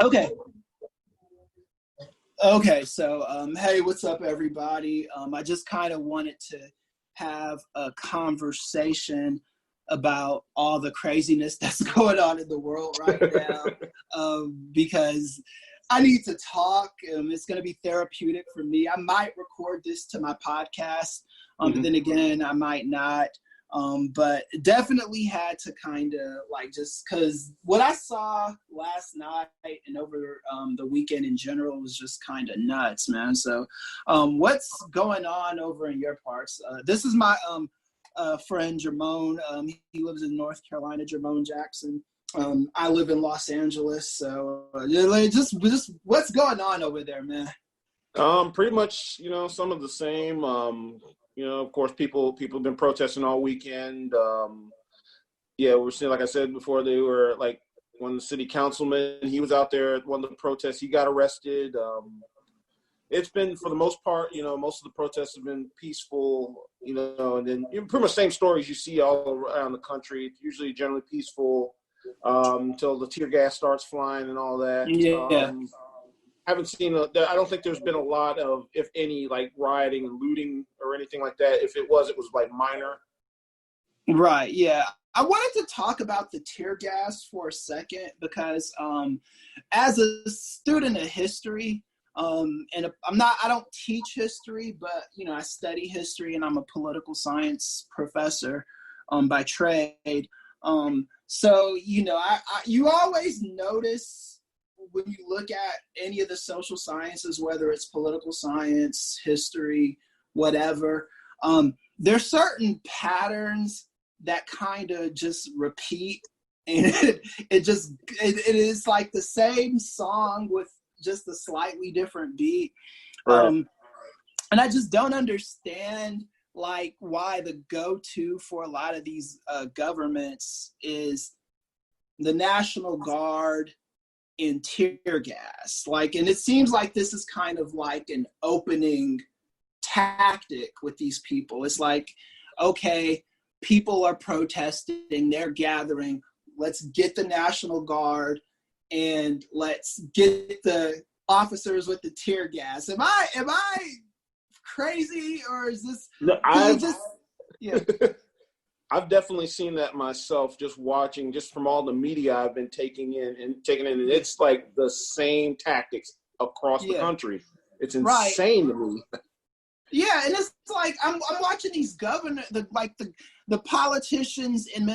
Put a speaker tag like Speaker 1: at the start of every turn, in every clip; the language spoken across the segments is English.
Speaker 1: Okay. Okay. So, hey, what's up, everybody? I just kind of wanted to have a conversation about all the craziness that's going on in the world right now, because I need to talk. It's going to be therapeutic for me. I might record this to my podcast, but then again, I might not. But definitely had to kind of like, just because what I saw last night and over the weekend in general was just kind of nuts, man. So what's going on over in your parts? This is my friend Jermone. He lives in North Carolina, Jermone Jackson. I live in Los Angeles. So just what's going on over there, man?
Speaker 2: Pretty much, some of the same. Of course, people have been protesting all weekend. Yeah, we're seeing, like I said before, they were like one of the city councilmen. He was out there at one of the protests. He got arrested. It's been, for the most part, most of the protests have been peaceful. And then pretty much same stories you see all around the country. It's usually generally peaceful until the tear gas starts flying and all that.
Speaker 1: Yeah.
Speaker 2: Haven't seen I don't think there's been a lot of, if any, like rioting and looting or anything like that. If it was like minor.
Speaker 1: Right. Yeah. I wanted to talk about the tear gas for a second because as a student of history, and I don't teach history, but I study history and I'm a political science professor by trade. So you always notice when you look at any of the social sciences, whether it's political science, history, whatever, there's certain patterns that kind of just repeat, and it is like the same song with just a slightly different beat.
Speaker 2: Right.
Speaker 1: And I just don't understand like why the go-to for a lot of these governments is the National Guard and tear gas. And it seems like this is kind of like an opening tactic with these people. It's like, okay, people are protesting, they're gathering, let's get the National Guard and let's get the officers with the tear gas. Am I crazy, or is this?
Speaker 2: No,
Speaker 1: Yeah.
Speaker 2: I've definitely seen that myself, just watching, just from all the media I've been taking in, and it's like the same tactics across the country. It's insane to me.
Speaker 1: Yeah, and it's like I'm watching these the politicians in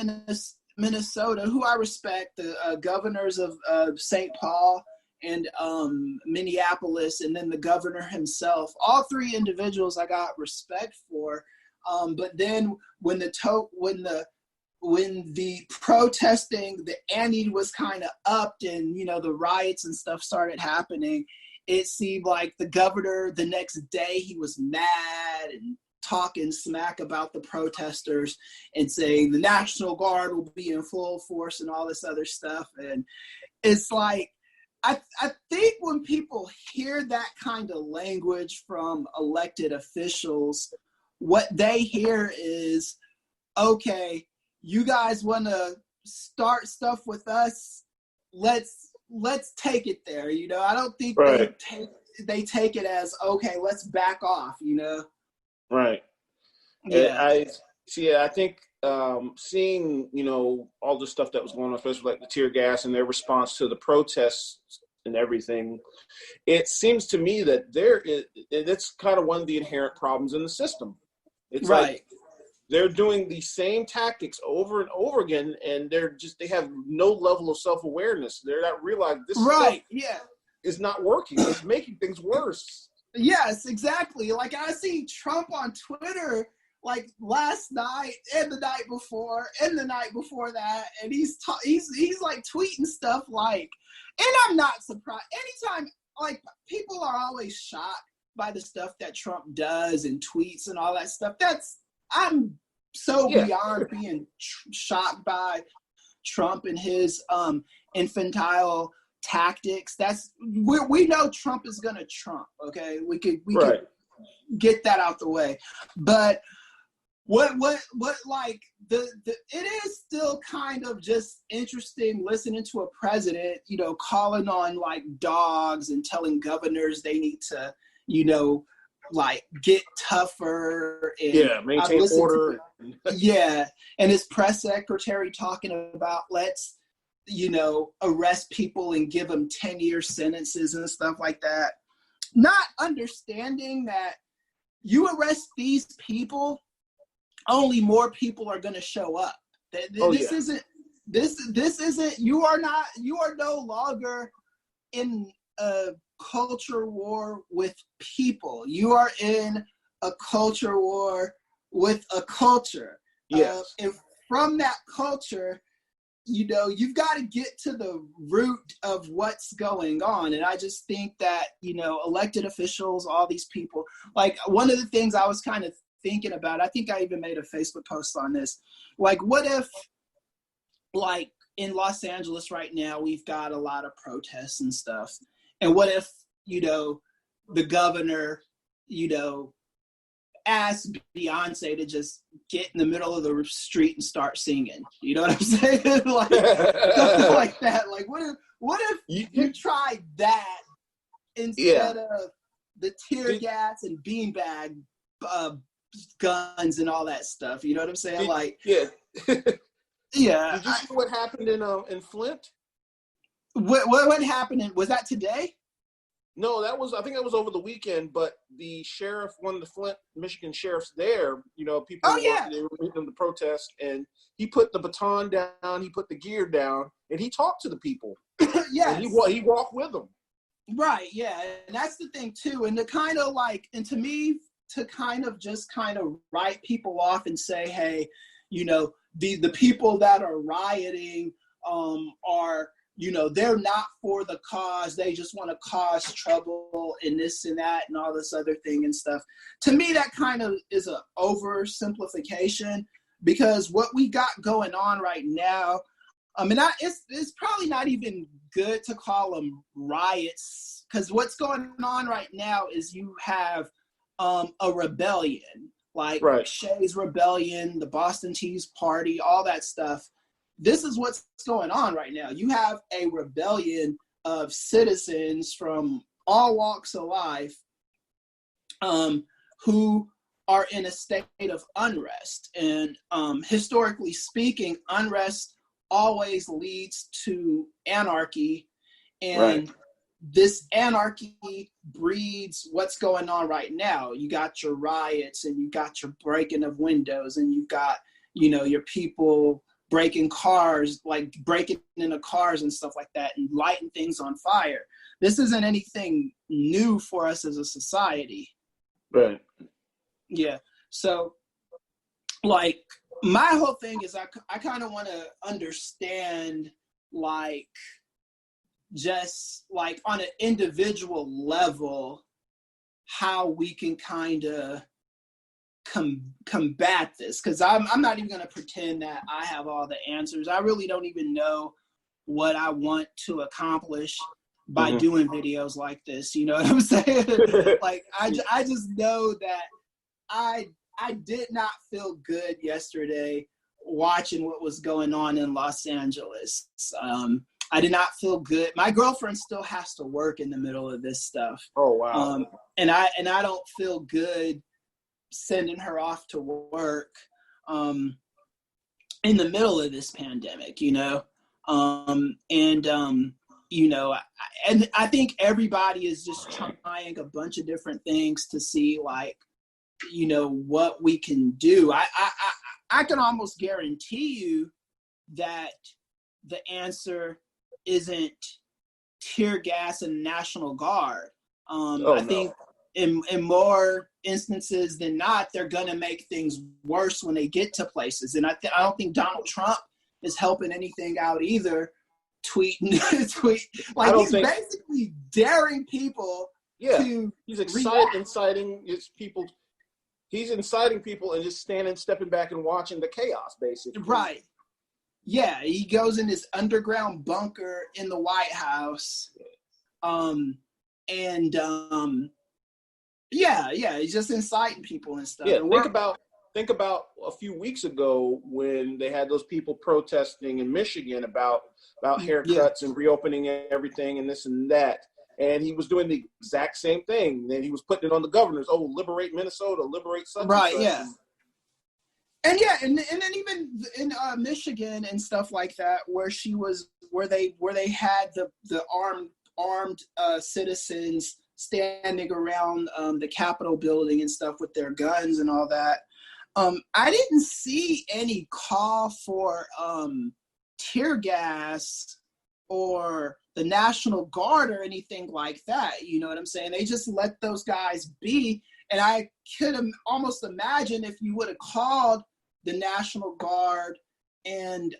Speaker 1: Minnesota, who I respect, the governors of St. Paul and Minneapolis, and then the governor himself. All three individuals I got respect for. But then when the protesting, the ante was kind of upped, and the riots and stuff started happening, it seemed like the governor, the next day, he was mad and talking smack about the protesters and saying the National Guard will be in full force and all this other stuff. And it's like, I think when people hear that kind of language from elected officials, what they hear is, okay, you guys want to start stuff with us, let's take it there. I don't think they take it as, okay, let's back off.
Speaker 2: Right.
Speaker 1: Yeah.
Speaker 2: I think seeing all the stuff that was going on, especially like the tear gas and their response to the protests and everything, it seems to me that it's kind of one of the inherent problems in the system. It's like they're doing the same tactics over and over again, and they have no level of self-awareness. They're not realizing this stuff is not working. It's making things worse.
Speaker 1: Yes, exactly. Like, I see Trump on Twitter like last night and the night before and the night before that, and he's like tweeting stuff like, and I'm not surprised. Anytime, like, people are always shocked by the stuff that Trump does and tweets and all that stuff. I'm so beyond being shocked by Trump and his infantile tactics. We know Trump is gonna Trump. Okay, we could get that out the way. But what like it is still kind of just interesting listening to a president, you know, calling on like dogs and telling governors they need to, you know, like get tougher and
Speaker 2: maintain order.
Speaker 1: And his press secretary talking about let's, you know, arrest people and give them 10-year sentences and stuff like that. Not understanding that you arrest these people, only more people are going to show up. This isn't, you are no longer in a culture war with people. You are in a culture war with a culture.
Speaker 2: Yes.
Speaker 1: And from that culture, you know, you've got to get to the root of what's going on. And I just think that, you know, elected officials, all these people, like one of the things I was kind of thinking about, I think I even made a Facebook post on this, like what if, like in Los Angeles right now, we've got a lot of protests and stuff. And what if, you know, the governor, you know, asked Beyonce to just get in the middle of the street and start singing? You know what I'm saying? Like something like that. Like what if you tried that instead of the tear gas and beanbag guns and all that stuff? You know what I'm saying?
Speaker 2: Yeah.
Speaker 1: Did you
Speaker 2: see what happened in Flint?
Speaker 1: What happened? Was that today?
Speaker 2: No, I think that was over the weekend, but the sheriff, one of the Flint, Michigan sheriffs there, you know, people they were meeting them to protest, and he put the baton down, he put the gear down, and he talked to the people.
Speaker 1: Yes.
Speaker 2: And he walked with them.
Speaker 1: Right, yeah. And that's the thing too. And to kind of like, and to me, to kind of just kind of write people off and say, hey, you know, the people that are rioting are, you know, they're not for the cause. They just want to cause trouble and this and that and all this other thing and stuff. To me, that kind of is an oversimplification, because what we got going on right now, I mean, it's probably not even good to call them riots, because what's going on right now is you have a rebellion, like Shay's Rebellion, the Boston Tea Party, all that stuff. This is what's going on right now. You have a rebellion of citizens from all walks of life who are in a state of unrest. And historically speaking, unrest always leads to anarchy. And this anarchy breeds what's going on right now. You got your riots, and you got your breaking of windows, and you've got, you know, your people breaking cars, like breaking into cars and stuff like that, and lighting things on fire. This isn't anything new for us as a society.
Speaker 2: Right.
Speaker 1: Yeah. So, like, my whole thing is I kind of want to understand, like, just like on an individual level, how we can kind of combat this, because I'm not even going to pretend that I have all the answers. I really don't even know what I want to accomplish by doing videos like this. You know what I'm saying? Like I just know that I did not feel good yesterday watching what was going on in Los Angeles. I did not feel good. My girlfriend still has to work in the middle of this stuff.
Speaker 2: Oh wow.
Speaker 1: And I don't feel good sending her off to work in the middle of this pandemic, you know. You know, and I think everybody is just trying a bunch of different things to see, like, you know, what we can do. I can almost guarantee you that the answer isn't tear gas and National Guard. I think in more instances than not, they're going to make things worse when they get to places. And I don't think Donald Trump is helping anything out either. Tweet like he's basically daring people to
Speaker 2: he's inciting his people. He's inciting people and just stepping back and watching the chaos, basically.
Speaker 1: Right. Yeah, he goes in this underground bunker in the White House. He's just inciting people and stuff.
Speaker 2: Yeah,
Speaker 1: and
Speaker 2: think about a few weeks ago when they had those people protesting in Michigan about haircuts and reopening everything and this and that. And he was doing the exact same thing. Then he was putting it on the governors. Oh, liberate Minnesota, liberate such
Speaker 1: right,
Speaker 2: and such.
Speaker 1: Yeah. And yeah, and then even in Michigan and stuff like that, where they had the armed citizens standing around the Capitol building and stuff with their guns and all that. I didn't see any call for tear gas or the National Guard or anything like that. You know what I'm saying? They just let those guys be. And I could almost imagine if you would have called the National Guard and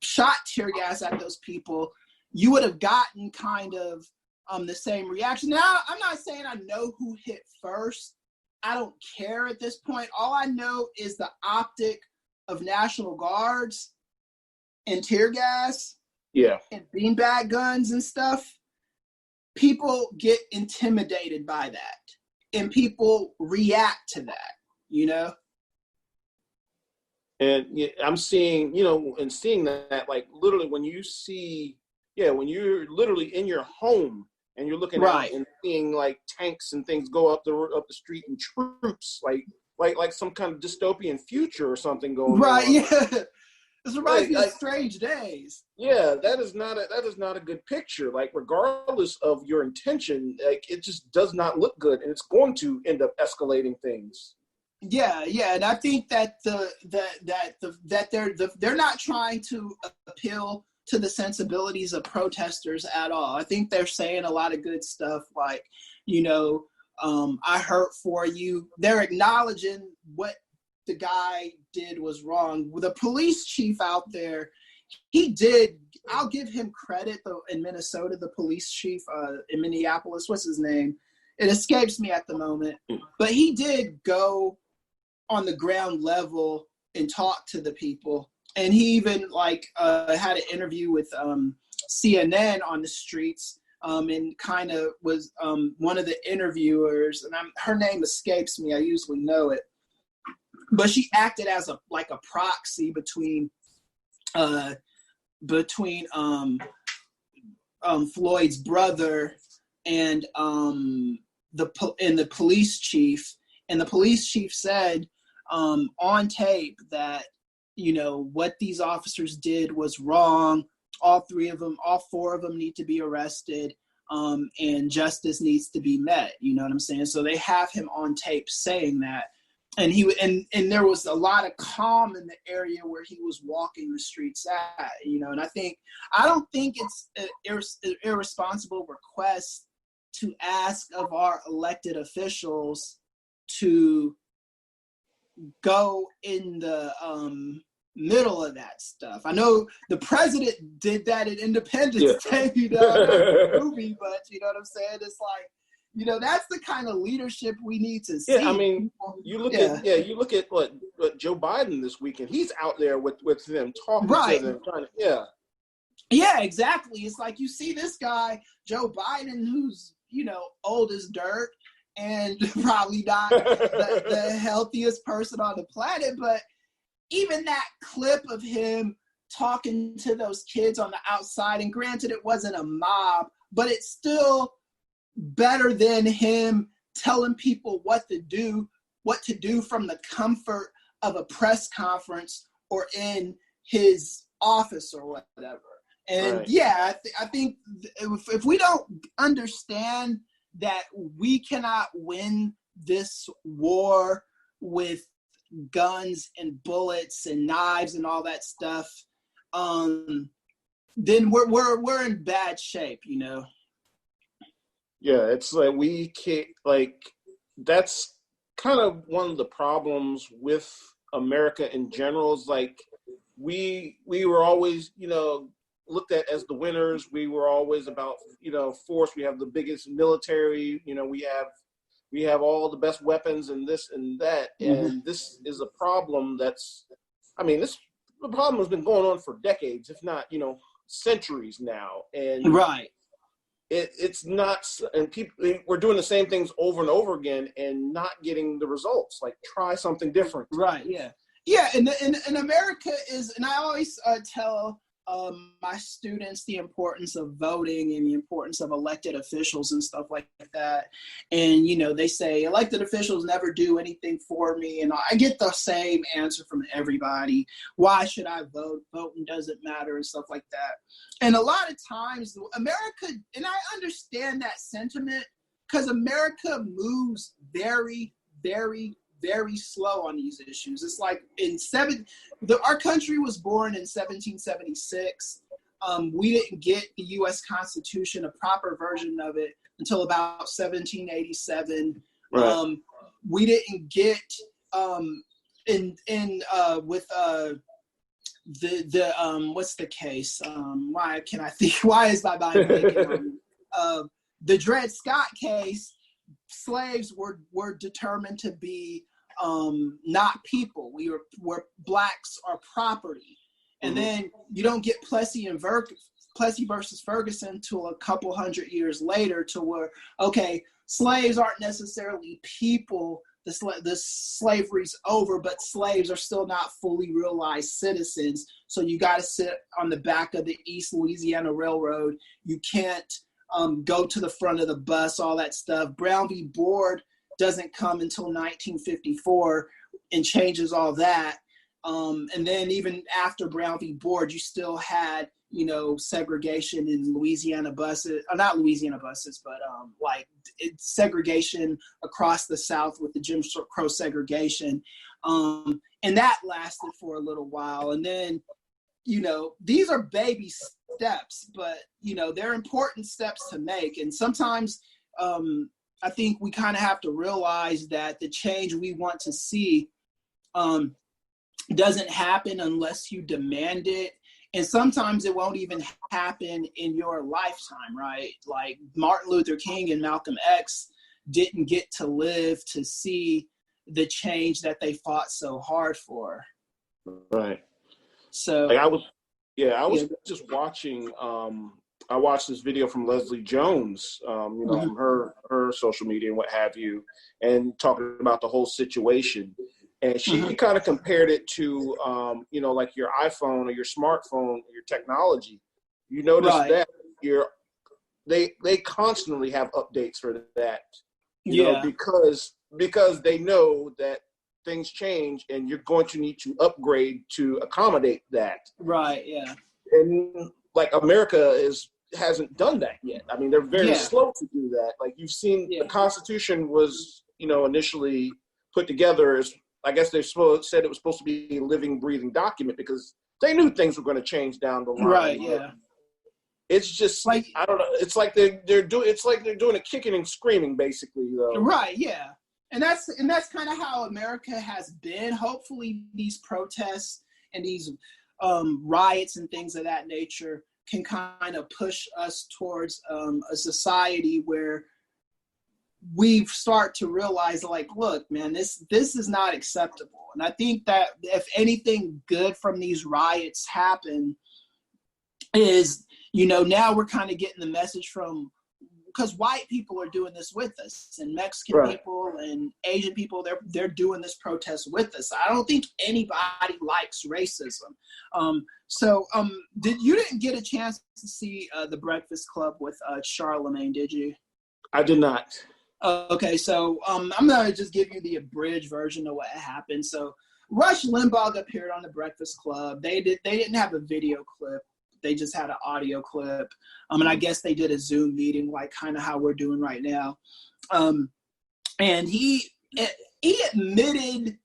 Speaker 1: shot tear gas at those people, you would have gotten kind of the same reaction. Now, I'm not saying I know who hit first. I don't care at this point. All I know is the optic of National Guards and tear gas and beanbag guns and stuff. People get intimidated by that, and people react to that, you know?
Speaker 2: And I'm seeing, and seeing that, like, literally when you see, when you're literally in your home and you're looking out and seeing like tanks and things go up the street and troops, like some kind of dystopian future or something going on.
Speaker 1: Right, yeah. This reminds me of Strange Days.
Speaker 2: Yeah, that is not a good picture. Like, regardless of your intention, like, it just does not look good, and it's going to end up escalating things.
Speaker 1: Yeah, and I think that they're not trying to appeal to the sensibilities of protesters at all. I think they're saying a lot of good stuff, like, I hurt for you. They're acknowledging what the guy did was wrong. The police chief out there, I'll give him credit, though, in Minnesota, the police chief in Minneapolis, what's his name? It escapes me at the moment. But he did go on the ground level and talk to the people. And he even had an interview with CNN on the streets and kind of was one of the interviewers. And her name escapes me. I usually know it. But she acted as a proxy between Floyd's brother and the police chief. And the police chief said on tape that, what these officers did was wrong. All four of them need to be arrested, and justice needs to be met. You know what I'm saying? So they have him on tape saying that. And and there was a lot of calm in the area where he was walking the streets at, and I don't think it's an irresponsible request to ask of our elected officials to go in the middle of that stuff. I know the president did that in Independence Day, movie, but you know what I'm saying? It's like, that's the kind of leadership we need to see.
Speaker 2: Yeah, I mean, you look at what Joe Biden this weekend. He's out there with them, talking to them, trying to,
Speaker 1: Yeah, exactly. It's like you see this guy, Joe Biden, who's, old as dirt and probably not the healthiest person on the planet, but even that clip of him talking to those kids on the outside, and granted it wasn't a mob, but it's still better than him telling people what to do from the comfort of a press conference or in his office or whatever. And I think if we don't understand that we cannot win this war with guns and bullets and knives and all that stuff, then we're in bad shape,
Speaker 2: Yeah, it's like we can't, that's kind of one of the problems with America in general. Is like we were always, looked at as the winners. We were always about, force. We have the biggest military. We have all the best weapons and this and that. Mm-hmm. And this is a problem the problem has been going on for decades, if not, centuries now. And it's not, and people, we're doing the same things over and over again and not getting the results. Like, try something different.
Speaker 1: Right. Yeah. Yeah. And America is, and I always tell my students the importance of voting and the importance of elected officials and stuff like that. And, you know, they say elected officials never do anything for me. And I get the same answer from everybody. Why should I vote? Voting doesn't matter and stuff like that. And a lot of times America, and I understand that sentiment, because America moves very, very, very slow on these issues. It's like our country was born in 1776. We didn't get the U.S. Constitution, a proper version of it, until about 1787.
Speaker 2: Right.
Speaker 1: We didn't get what's the case? Why can I think? Why is my mind blanking on the Dred Scott case? Slaves were determined to be not people. We're blacks are property. And then you don't get Plessy versus Ferguson till a couple hundred years later, to where, okay, slaves aren't necessarily people. The slavery's over, but slaves are still not fully realized citizens. So you got to sit on the back of the East Louisiana Railroad. You can't go to the front of the bus, all that stuff. Brown v. Board doesn't come until 1954 and changes all that. And then even after Brown v. Board, you still had, you know, segregation in Louisiana buses, not Louisiana buses, but segregation across the South with the Jim Crow segregation. And that lasted for a little while. And then, you know, these are baby steps, but, you know, they're important steps to make. And sometimes I think we kind of have to realize that the change we want to see doesn't happen unless you demand it. And sometimes it won't even happen in your lifetime, right? Like Martin Luther King and Malcolm X didn't get to live to see the change that they fought so hard for.
Speaker 2: Right.
Speaker 1: So
Speaker 2: like I was just watching. I watched this video from Leslie Jones, from her social media and what have you, and talking about the whole situation. And she kind of compared it to, like your iPhone or your smartphone, your technology. You notice that they constantly have updates for that, you know, because they know that things change and you're going to need to upgrade to accommodate that.
Speaker 1: Right. Yeah.
Speaker 2: And like America hasn't done that yet. I mean, they're very slow to do that. Like you've seen, the Constitution was, initially put together as, I guess they said it was supposed to be a living, breathing document because they knew things were going to change down the line.
Speaker 1: Right. Yeah.
Speaker 2: It's just like, I don't know. It's like they're doing a kicking and screaming, basically, though.
Speaker 1: Right. Yeah. And that's kind of how America has been. Hopefully, these protests and these riots and things of that nature can kind of push us towards a society where we start to realize, like, look, man, this is not acceptable. And I think that if anything good from these riots happen is, now we're kind of getting the message from, because white people are doing this with us, and Mexican people and Asian people, they're doing this protest with us. I don't think anybody likes racism. You didn't get a chance to see The Breakfast Club with Charlemagne, did you?
Speaker 2: I did not.
Speaker 1: Okay, so I'm gonna just give you the abridged version of what happened. So Rush Limbaugh appeared on The Breakfast Club. They didn't have a video clip. They just had an audio clip. And I guess they did a Zoom meeting, like kind of how we're doing right now. And he admitted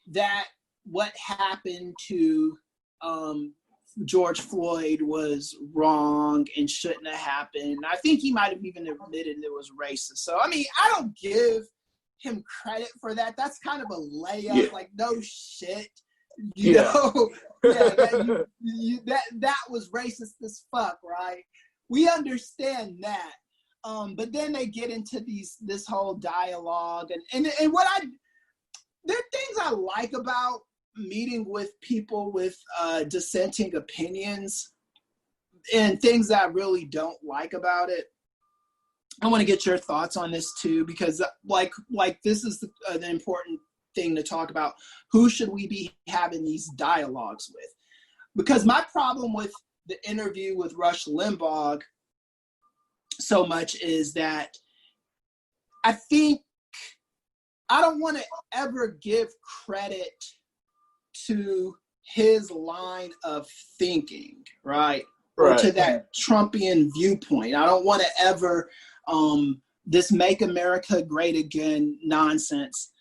Speaker 1: that what happened to George Floyd was wrong and shouldn't have happened. I think he might have even admitted it was racist. So, I mean, I don't give him credit for that. That's kind of a layup. Yeah. Like, no shit. You know, that was racist as fuck, right? We understand that. But then they get into this whole dialogue and there are things I like about meeting with people with dissenting opinions and things that I really don't like about it. I want to get your thoughts on this too, because like this is the important thing to talk about. Who should we be having these dialogues with? Because my problem with the interview with Rush Limbaugh so much is that I think I don't want to ever give credit to his line of thinking, right? Or to that Trumpian viewpoint. I don't want to ever, this Make America Great Again nonsense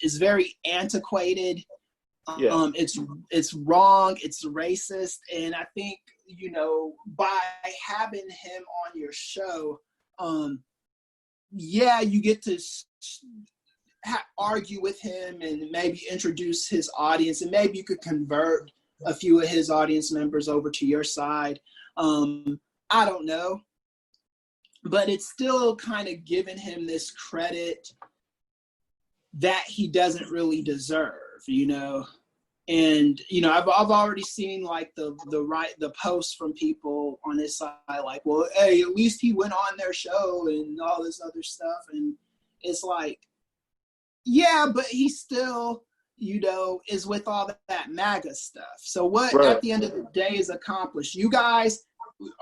Speaker 1: is very antiquated. It's wrong, it's racist. And I think, you know, by having him on your show, you get to argue with him and maybe introduce his audience, and maybe you could convert a few of his audience members over to your side. I don't know, but it's still kind of giving him this credit that he doesn't really deserve, you know. And you know, I've already seen like the posts from people on his side, like, well, hey, at least he went on their show and all this other stuff, and it's like, yeah, but he still, you know, is with all that MAGA stuff. So what at the end of the day is accomplished? You guys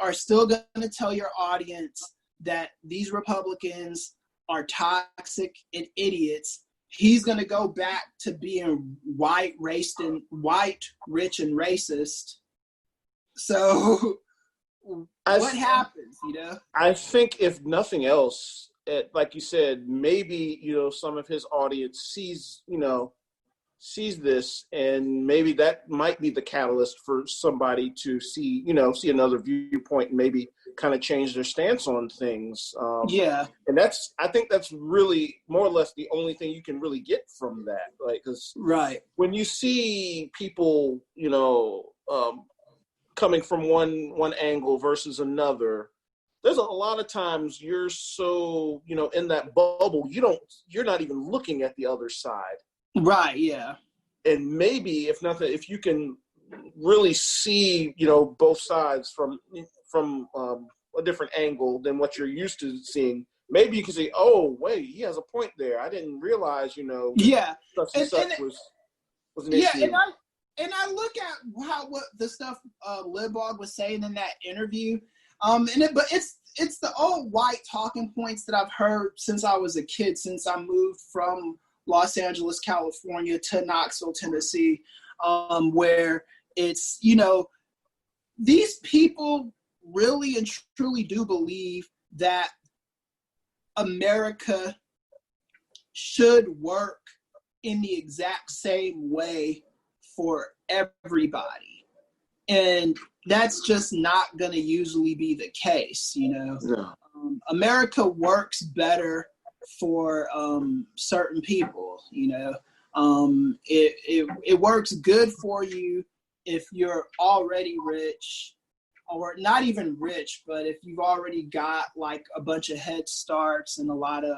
Speaker 1: are still going to tell your audience that these Republicans are toxic and idiots. He's going to go back to being white, rich, and racist. So what happens, you know?
Speaker 2: I think if nothing else, like you said, maybe, you know, some of his audience sees this, and maybe that might be the catalyst for somebody to see another viewpoint and maybe kind of change their stance on things. And I think that's really more or less the only thing you can really get from that. Like, because when you see people, you know, coming from one angle versus another, there's a lot of times you're so, you know, in that bubble, you're not even looking at the other side.
Speaker 1: Right, yeah.
Speaker 2: And maybe, if nothing, if you can really see, you know, both sides from a different angle than what you're used to seeing, maybe you can say, oh, wait, he has a point there. I didn't realize, you know, such and such was an issue.
Speaker 1: And I look at what the stuff Limbaugh was saying in that interview, but it's the old white talking points that I've heard since I was a kid, since I moved from Los Angeles, California to Knoxville, Tennessee, where it's, you know, these people really and truly do believe that America should work in the exact same way for everybody. And that's just not going to usually be the case, you know.
Speaker 2: No.
Speaker 1: America works better for certain people, you know. It works good for you if you're already rich, or not even rich, but if you've already got like a bunch of head starts and a lot of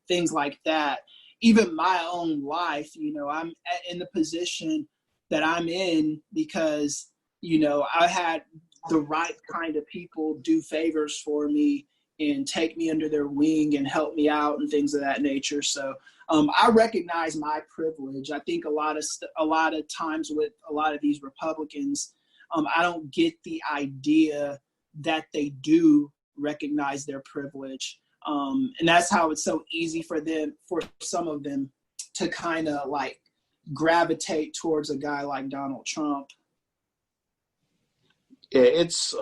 Speaker 1: things like that. Even my own life, you know, I'm in the position that I'm in because, you know, I had the right kind of people do favors for me and take me under their wing and help me out and things of that nature. So I recognize my privilege. I think a lot of times with a lot of these Republicans, I don't get the idea that they do recognize their privilege. And that's how it's so easy for some of them to kind of like gravitate towards a guy like Donald Trump.
Speaker 2: Yeah, it's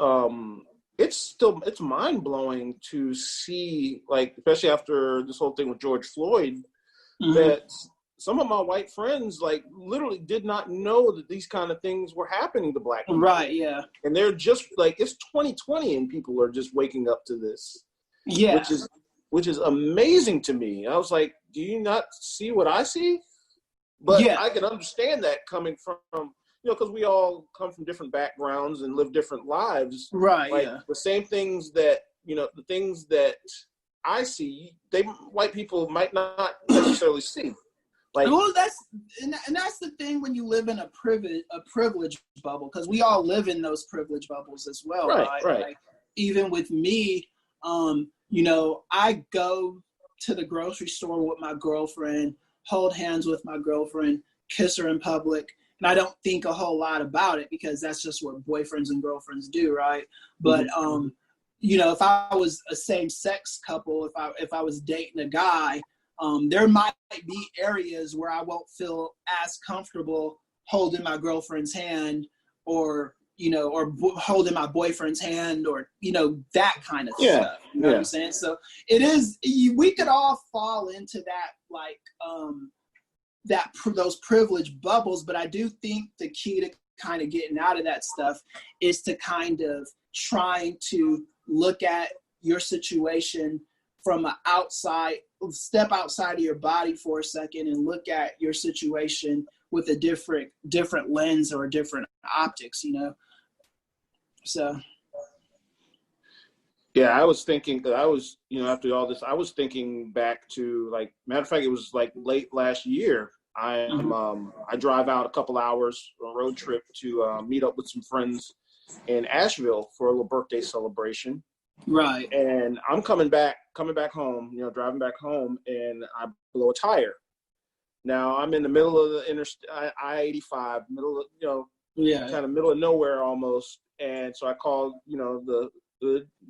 Speaker 2: mind-blowing to see, like, especially after this whole thing with George Floyd, that some of my white friends, like, literally did not know that these kind of things were happening to black people.
Speaker 1: Right, yeah.
Speaker 2: And they're just, like, it's 2020 and people are just waking up to this.
Speaker 1: Yeah.
Speaker 2: Which is amazing to me. I was like, do you not see what I see? But I can understand that coming from, you know, because we all come from different backgrounds and live different lives.
Speaker 1: Right,
Speaker 2: like,
Speaker 1: yeah.
Speaker 2: The same things that, you know, the things that I see, white people might not necessarily see. Like,
Speaker 1: well, that's the thing when you live in a privilege bubble, because we all live in those privilege bubbles as well, right?
Speaker 2: Right.
Speaker 1: Like, even with me, I go to the grocery store with my girlfriend, hold hands with my girlfriend, kiss her in public, and I don't think a whole lot about it because that's just what boyfriends and girlfriends do, right? But if I was a same-sex couple, if I was dating a guy, there might be areas where I won't feel as comfortable holding my girlfriend's hand or holding my boyfriend's hand or, that kind of stuff. You know what I'm saying? So it is, we could all fall into that, like, those privileged bubbles. But I do think the key to kind of getting out of that stuff is to kind of trying to look at your situation from step outside of your body for a second and look at your situation with a different lens or different optics, So.
Speaker 2: Yeah, I was thinking, after all this, I was thinking back to, like, matter of fact, it was like late last year. I drive out a couple hours on a road trip to meet up with some friends in Asheville for a little birthday celebration.
Speaker 1: Right.
Speaker 2: And I'm coming back home, driving back home, and I blow a tire. Now I'm in the middle of the I-85, middle of, kind of middle of nowhere almost. And so I called, the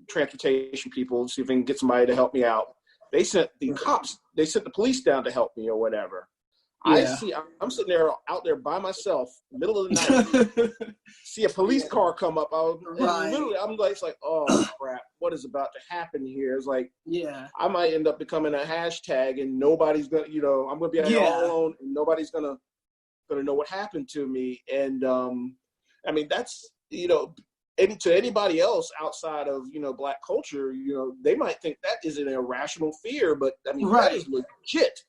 Speaker 2: transportation people to see if they can get somebody to help me out. They sent the police down to help me or whatever. Yeah. I'm sitting there out there by myself, middle of the night, see a police car come up. I'm like, oh crap, what is about to happen here? It's like, I might end up becoming a hashtag and nobody's gonna, I'm gonna be out here all alone and nobody's gonna know what happened to me. And I mean, that's, to anybody else outside of, Black culture, they might think that is an irrational fear, but I mean, that is legit.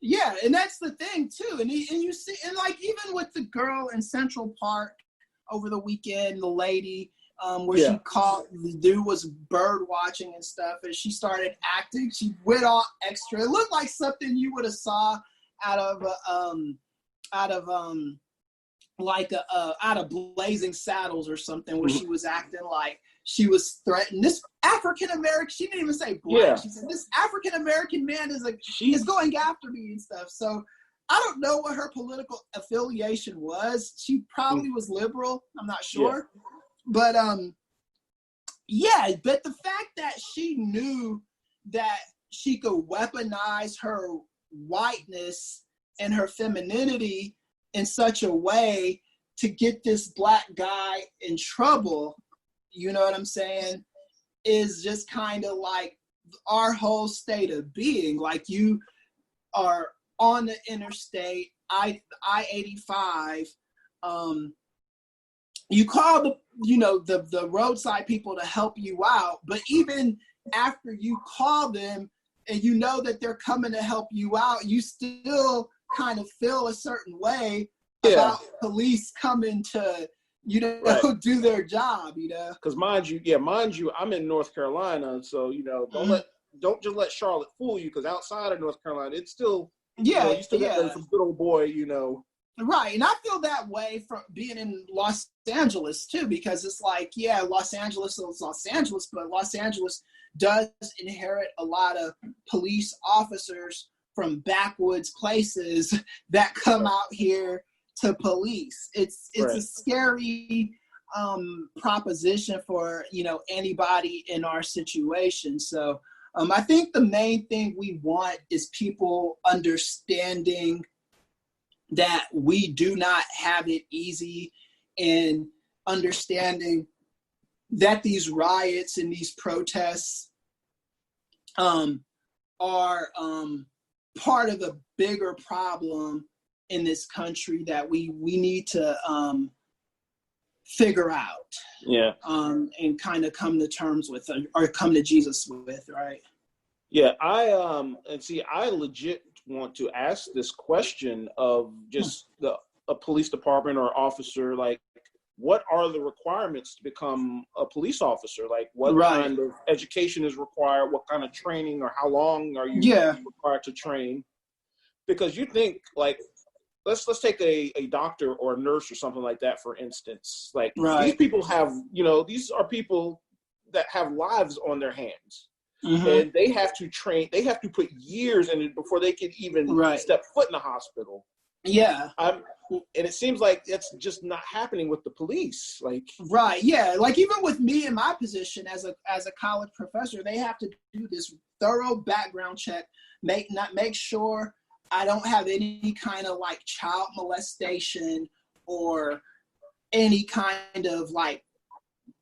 Speaker 1: Yeah, and that's the thing too. And you see, and like even with the girl in Central Park over the weekend, the lady where she caught the dude was bird watching and stuff, and she started acting. She went all extra. It looked like something you would have saw out of Blazing Saddles or something, where she was acting like she was threatened. This African American, she didn't even say black. She said, this African American man is going after me and stuff. So I don't know what her political affiliation was. She probably was liberal. I'm not sure. But but the fact that she knew that she could weaponize her whiteness and her femininity in such a way to get this Black guy in trouble, you know what I'm saying, is just kind of like our whole state of being. Like, you are on the interstate, I-85, you call the roadside people to help you out, but even after you call them and you know that they're coming to help you out, you still kind of feel a certain way about police coming to, do their job,
Speaker 2: Because mind you, I'm in North Carolina, so don't just let Charlotte fool you. Because outside of North Carolina, it's still you still got some good old boy,
Speaker 1: Right, and I feel that way from being in Los Angeles too, because it's like, Los Angeles is Los Angeles, but Los Angeles does inherit a lot of police officers from backwoods places that come out here to police. It's a scary proposition for anybody in our situation. So I think the main thing we want is people understanding that we do not have it easy, and understanding that these riots and these protests are part of a bigger problem in this country that we need to figure out. And kind of come to terms with, or come to Jesus with, right?
Speaker 2: Yeah, I legit want to ask this question of just a police department or officer, like, what are the requirements to become a police officer? Like, what kind of education is required? What kind of training, or how long are you required to train? Because you think, like, let's take a doctor or a nurse or something like that, for instance. Like, these people have, these are people that have lives on their hands. and they have to train. They have to put years in it before they can even step foot in the hospital.
Speaker 1: Yeah.
Speaker 2: And it seems like it's just not happening with the police. Like,
Speaker 1: right. Yeah. Like even with me in my position as a college professor, they have to do this thorough background check, make sure I don't have any kind of like child molestation or any kind of like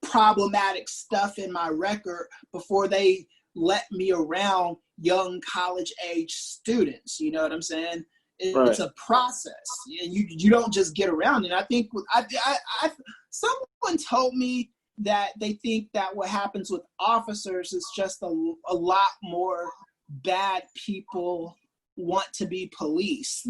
Speaker 1: problematic stuff in my record before they let me around young college age students. You know what I'm saying? It's a process, and you don't just get around it. I think someone told me that they think that what happens with officers is just a lot more bad people want to be police.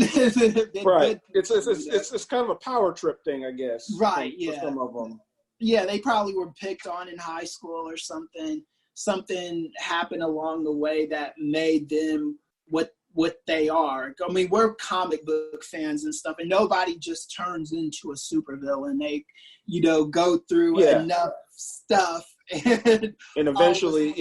Speaker 2: Right. It's kind of a power trip thing, I guess.
Speaker 1: Right.
Speaker 2: For some of them.
Speaker 1: Yeah, they probably were picked on in high school or something. Something happened along the way that made them what they are. I mean, we're comic book fans and stuff, and nobody just turns into a supervillain. They, go through enough stuff and
Speaker 2: eventually,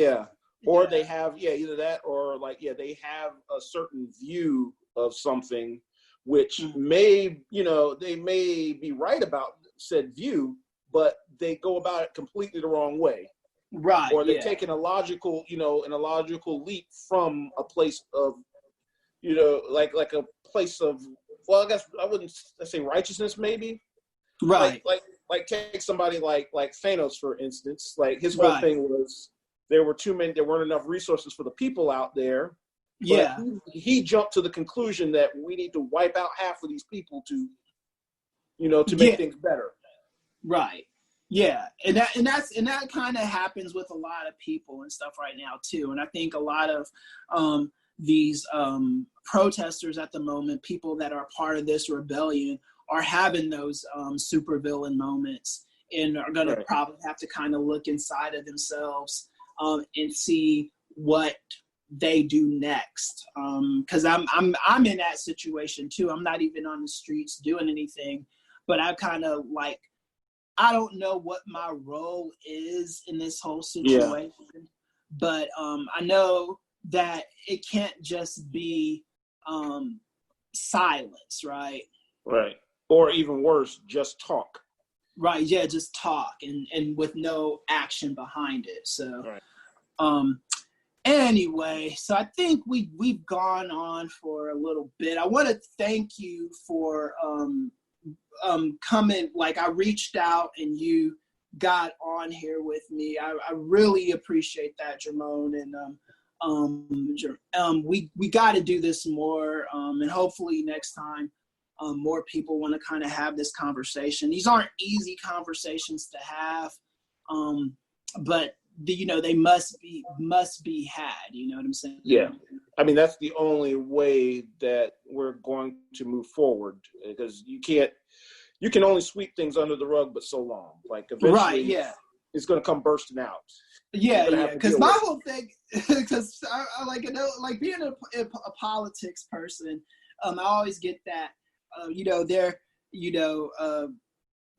Speaker 2: or they have, either that or they have a certain view of something, which may, they may be right about said view, but they go about it completely the wrong way.
Speaker 1: Right.
Speaker 2: Or they're taking a logical leap from a place of, like a place of, well, I guess I wouldn't say righteousness, maybe.
Speaker 1: Right.
Speaker 2: Like take somebody like Thanos, for instance. Like his whole thing was there weren't enough resources for the people out there.
Speaker 1: Yeah.
Speaker 2: He jumped to the conclusion that we need to wipe out half of these people to make things better. Right.
Speaker 1: Yeah. And that kind of happens with a lot of people and stuff right now too. And I think a lot of these protesters at the moment, people that are part of this rebellion, are having those supervillain moments and are going to probably have to kind of look inside of themselves and see what they do next. Because I'm in that situation too. I'm not even on the streets doing anything, but I kind of like, I don't know what my role is in this whole situation, but I know that it can't just be silence, right?
Speaker 2: Right. Or even worse, just talk.
Speaker 1: Right. Yeah, just talk and with no action behind it. So, anyway, so I think we've gone on for a little bit. I want to thank you for coming. Like, I reached out and you got on here with me. I really appreciate that, Jermone. And we got to do this more. And hopefully next time more people want to kind of have this conversation. These aren't easy conversations to have, but they must be had. You know what I'm saying?
Speaker 2: Yeah. I mean, that's the only way that we're going to move forward, because you can only sweep things under the rug but so long. Like eventually it's going to come bursting out.
Speaker 1: Yeah. Because my whole thing, because I like being a politics person, I always get that,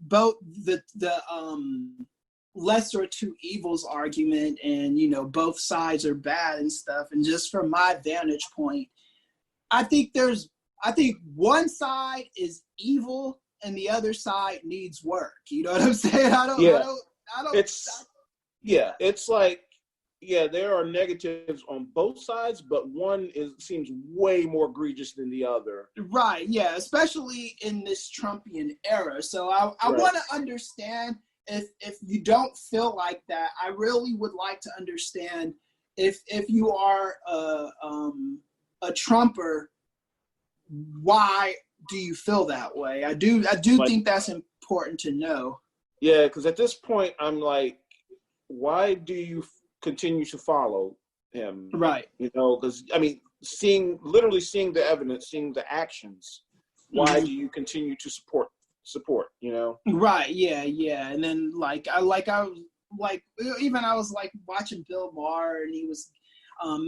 Speaker 1: both the lesser of two evils argument, and both sides are bad and stuff. And just from my vantage point, I think one side is evil and the other side needs work. You know what I'm saying?
Speaker 2: It's like, there are negatives on both sides, but one seems way more egregious than the other.
Speaker 1: Right. Yeah. Especially in this Trumpian era. So I want to understand if you don't feel like that. I really would like to understand if you are a Trumper, why do you feel that way? I do think that's important to know.
Speaker 2: Yeah, because at this point, I'm like, why do you continue to follow him?
Speaker 1: Right.
Speaker 2: Because I mean, literally seeing the evidence, seeing the actions, why do you continue to support? Right.
Speaker 1: Yeah. And then I was watching Bill Maher, and he was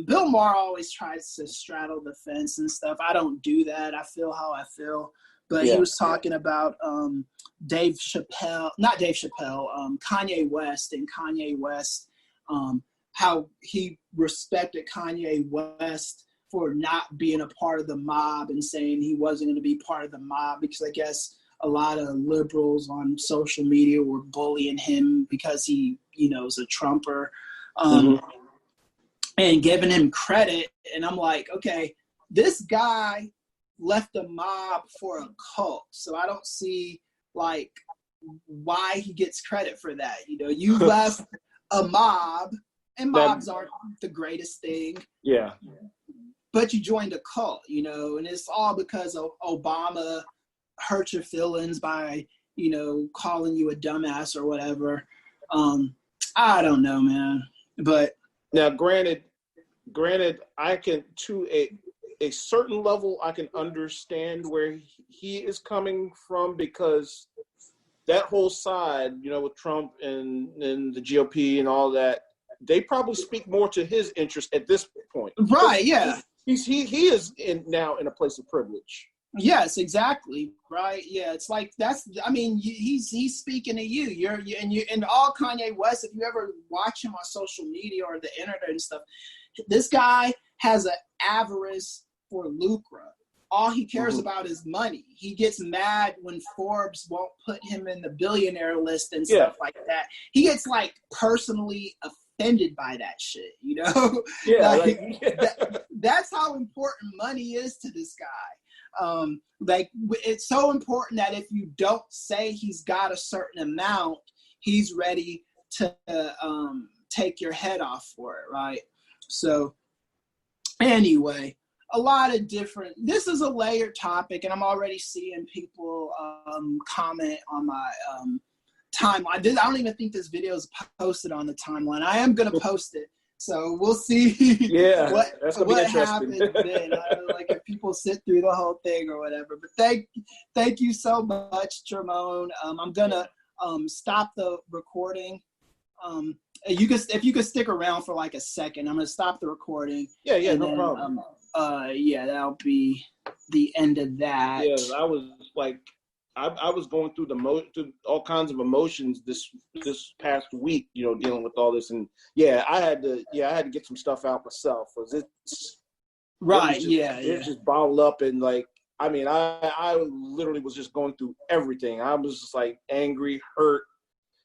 Speaker 1: Bill Maher always tries to straddle the fence and stuff. I don't do that. I feel how I feel. But he was talking about Kanye West, and Kanye West how he respected Kanye West for not being a part of the mob and saying he wasn't going to be part of the mob, because I guess a lot of liberals on social media were bullying him because he, is a Trumper, and giving him credit. And I'm like, okay, this guy left the mob for a cult. So I don't see like why he gets credit for that. You left a mob, and mobs aren't the greatest thing.
Speaker 2: Yeah.
Speaker 1: But you joined a cult, and it's all because of Obama hurt your feelings by, calling you a dumbass or whatever. I don't know, man. But
Speaker 2: now, granted, I can, to a certain level, I can understand where he is coming from, because that whole side, with Trump and the GOP and all that, they probably speak more to his interest at this point.
Speaker 1: Right, yeah.
Speaker 2: He is now in a place of privilege.
Speaker 1: Yes, exactly. Right. Yeah. It's like he's speaking to you. And all Kanye West, if you ever watch him on social media or the internet and stuff, this guy has an avarice for lucre. All he cares about is money. He gets mad when Forbes won't put him in the billionaire list and stuff like that. He gets like personally offended by that shit,
Speaker 2: Yeah,
Speaker 1: that's how important money is to this guy. It's so important that if you don't say he's got a certain amount, he's ready to take your head off for it, right? So anyway, a lot of this is a layered topic, and I'm already seeing people comment on my timeline. I don't even think this video is posted on the timeline. I am going to post it, so we'll see what happens then. Like if people sit through the whole thing or whatever. But thank you so much, Jermone. I'm going to stop the recording. If you could stick around for like a second, I'm going to stop the recording.
Speaker 2: Yeah, no problem.
Speaker 1: That'll be the end of that.
Speaker 2: Yeah, I was like, I was going through through all kinds of emotions this past week, dealing with all this, and I had to get some stuff out myself. It just bottled up, and like, I literally was just going through everything. I was just like angry, hurt,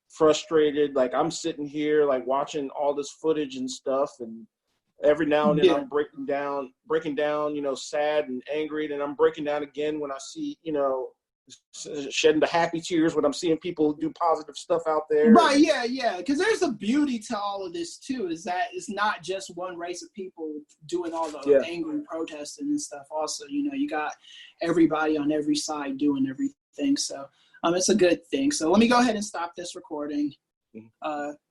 Speaker 2: frustrated. Like I'm sitting here like watching all this footage and stuff, and every now and then I'm breaking down, sad and angry, and I'm breaking down again when I see, shedding the happy tears when I'm seeing people do positive stuff out there.
Speaker 1: Right, yeah. Because there's a beauty to all of this too, is that it's not just one race of people doing all the angry protesting and stuff. Also, you got everybody on every side doing everything. So it's a good thing. So let me go ahead and stop this recording.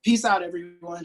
Speaker 1: Peace out, everyone.